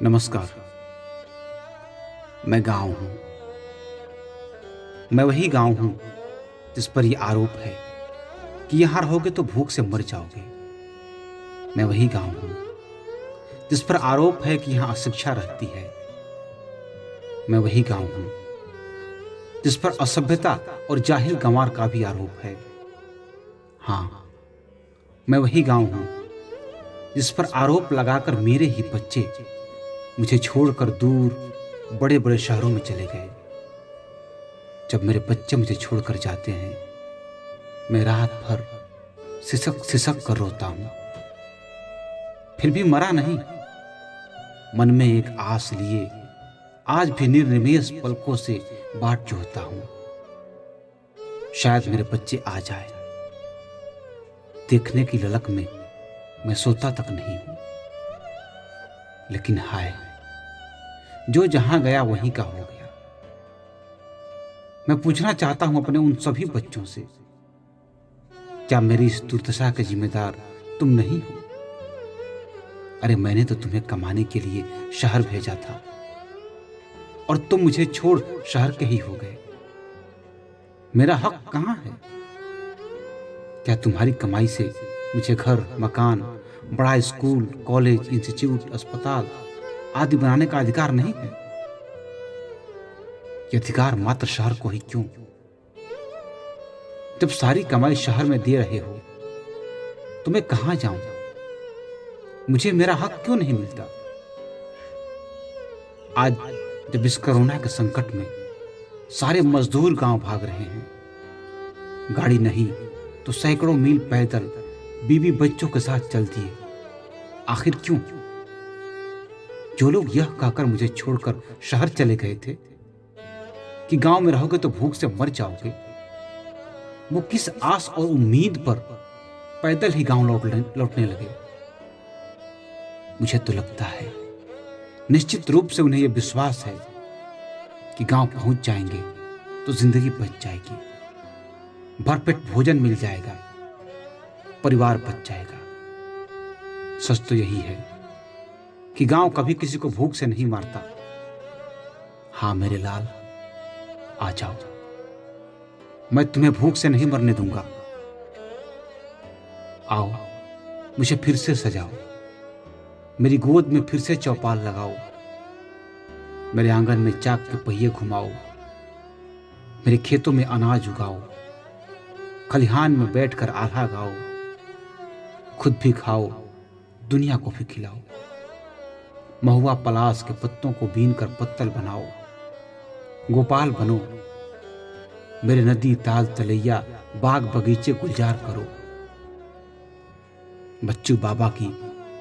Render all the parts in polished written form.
नमस्कार। मैं गांव हूं। मैं वही गांव हूं जिस पर यह आरोप है कि यहां रहोगे तो भूख से मर जाओगे। मैं वही गांव हूं जिस पर आरोप है कि यहां अशिक्षा रहती है। मैं वही गांव हूं जिस पर असभ्यता और जाहिल गंवार का भी आरोप है। हाँ, मैं वही गांव हूं जिस पर आरोप लगाकर मेरे ही बच्चे मुझे छोड़कर दूर बड़े बड़े शहरों में चले गए। जब मेरे बच्चे मुझे छोड़कर जाते हैं, मैं रात भर सिसक सिसक कर रोता हूं। फिर भी मरा नहीं, मन में एक आस लिए आज भी निर्निमेष पलकों से बाट जोहता हूं। शायद मेरे बच्चे आ जाए। देखने की ललक में मैं सोता तक नहीं हूं। लेकिन हाय, जो जहां गया वहीं का हो गया। मैं पूछना चाहता हूं अपने उन सभी बच्चों से, क्या मेरी इस दुर्दशा के जिम्मेदार तुम नहीं हो? अरे, मैंने तो तुम्हें कमाने के लिए शहर भेजा था और तुम मुझे छोड़ शहर के ही हो गए। मेरा हक कहां है? क्या तुम्हारी कमाई से मुझे घर, मकान, बड़ा स्कूल, कॉलेज, इंस्टीट्यूट, अस्पताल आदि बनाने का अधिकार नहीं है? यह अधिकार मात्र शहर को ही क्यों? जब सारी कमाई शहर में दे रहे हो तो मैं कहां जाऊं? मुझे मेरा हक क्यों नहीं मिलता? आज जब इस कोरोना के संकट में सारे मजदूर गांव भाग रहे हैं, गाड़ी नहीं तो सैकड़ों मील पैदल बीवी बच्चों के साथ चलती है, आखिर क्यों? जो लोग यह कहकर मुझे छोड़कर शहर चले गए थे कि गांव में रहोगे तो भूख से मर जाओगे, वो किस आस और उम्मीद पर पैदल ही गांव लौटने लगे? मुझे तो लगता है निश्चित रूप से उन्हें यह विश्वास है कि गांव पहुंच जाएंगे तो जिंदगी बच जाएगी, भरपेट भोजन मिल जाएगा, परिवार बच जाएगा। सच तो यही है कि गांव कभी किसी को भूख से नहीं मारता। हां मेरे लाल, आ जाओ, मैं तुम्हें भूख से नहीं मरने दूंगा। आओ, मुझे फिर से सजाओ, मेरी गोद में फिर से चौपाल लगाओ, मेरे आंगन में चाक के पहिए घुमाओ, मेरे खेतों में अनाज उगाओ, खलिहान में बैठकर आल्हा गाओ, खुद भी खाओ, दुनिया को भी खिलाओ। महुआ पलाश के पत्तों को बीन कर पत्तल बनाओ, गोपाल बनो, मेरे नदी ताल तलैया बाग बगीचे गुलजार करो। बच्चू बाबा की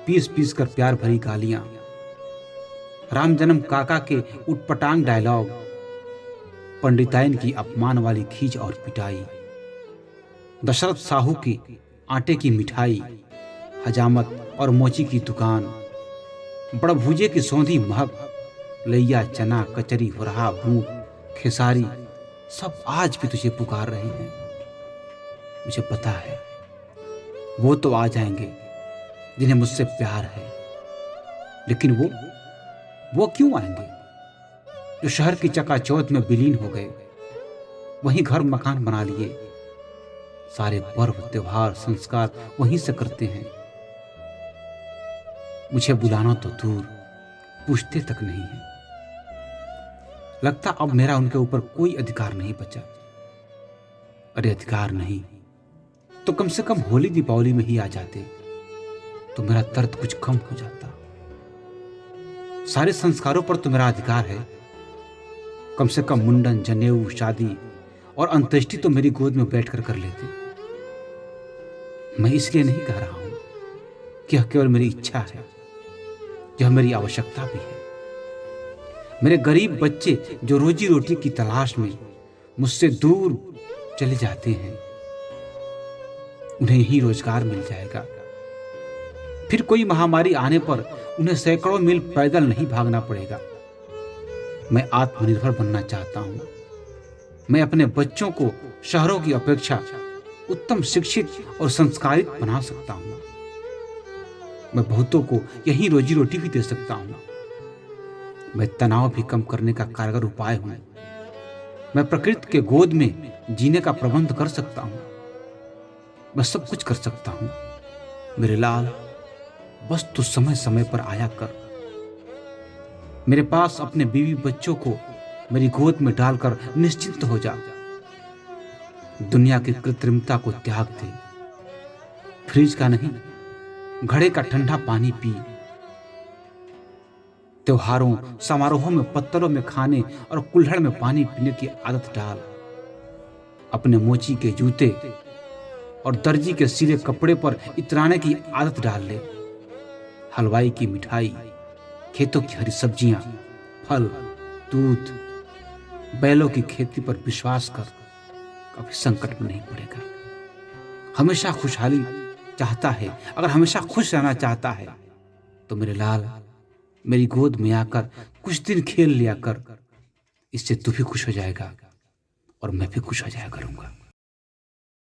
पीस पीस कर प्यार भरी गालियां, राम जन्म काका के उटपटांग डायलॉग, पंडिताइन की अपमान वाली खींच और पिटाई, दशरथ साहू की आटे की मिठाई, हजामत और मोची की दुकान, बड़भुजे की सौंधी महक, लैया चना कचरी हुरहा बूट खेसारी, सब आज भी तुझे पुकार रहे हैं। मुझे पता है वो तो आ जाएंगे जिन्हें मुझसे प्यार है, लेकिन वो क्यों आएंगे जो शहर की चकाचौंध में विलीन हो गए, वहीं घर मकान बना लिए, सारे पर्व त्योहार संस्कार वहीं से करते हैं। मुझे बुलाना तो दूर, पूछते तक नहीं है। लगता अब मेरा उनके ऊपर कोई अधिकार नहीं बचा। अरे अधिकार नहीं तो कम से कम होली दीपावली में ही आ जाते तो मेरा दर्द कुछ कम हो जाता। सारे संस्कारों पर तो मेरा अधिकार है। कम से कम मुंडन, जनेऊ, शादी और अंत्येष्टि तो मेरी गोद में बैठकर कर लेते। मैं इसलिए नहीं कह रहा हूं कि यह केवल मेरी इच्छा है, यह मेरी आवश्यकता भी है। मेरे गरीब बच्चे जो रोजी रोटी की तलाश में मुझसे दूर चले जाते हैं, उन्हें यही रोजगार मिल जाएगा। फिर कोई महामारी आने पर उन्हें सैकड़ों मील पैदल नहीं भागना पड़ेगा। मैं आत्मनिर्भर बनना चाहता हूं। मैं अपने बच्चों को शहरों की अपेक्षा उत्तम शिक्षित और संस्कारित बना सकता हूं। मैं बहुतों को यही रोजी रोटी भी दे सकता हूं। मैं तनाव भी कम करने का कारगर उपाय हूं। मैं प्रकृति के गोद में जीने का प्रबंध कर सकता हूं। मैं सब कुछ कर सकता हूं। मेरे लाल, बस तू समय समय पर आया कर। मेरे पास अपने बीवी बच्चों को मेरी गोद में डालकर निश्चिंत हो जा। दुनिया की कृत्रिमता को त्याग दे। फ्रिज का नहीं, घड़े का ठंडा पानी पी। त्योहारों समारोहों में पत्तलों में खाने और कुल्हड़ में पानी पीने की आदत डाल। अपने मोची के जूते और दर्जी के सिले कपड़े पर इतराने की आदत डाल ले। हलवाई की मिठाई, खेतों की हरी सब्जियां, फल, दूध, बैलों की खेती पर विश्वास कर। कभी संकट में नहीं पड़ेगा। हमेशा खुशहाली चाहता है, अगर हमेशा खुश रहना चाहता है तो मेरे लाल, मेरी गोद में आकर कुछ दिन खेल लिया कर। इससे तू भी खुश हो जाएगा और मैं भी खुश हो जाया करूंगा।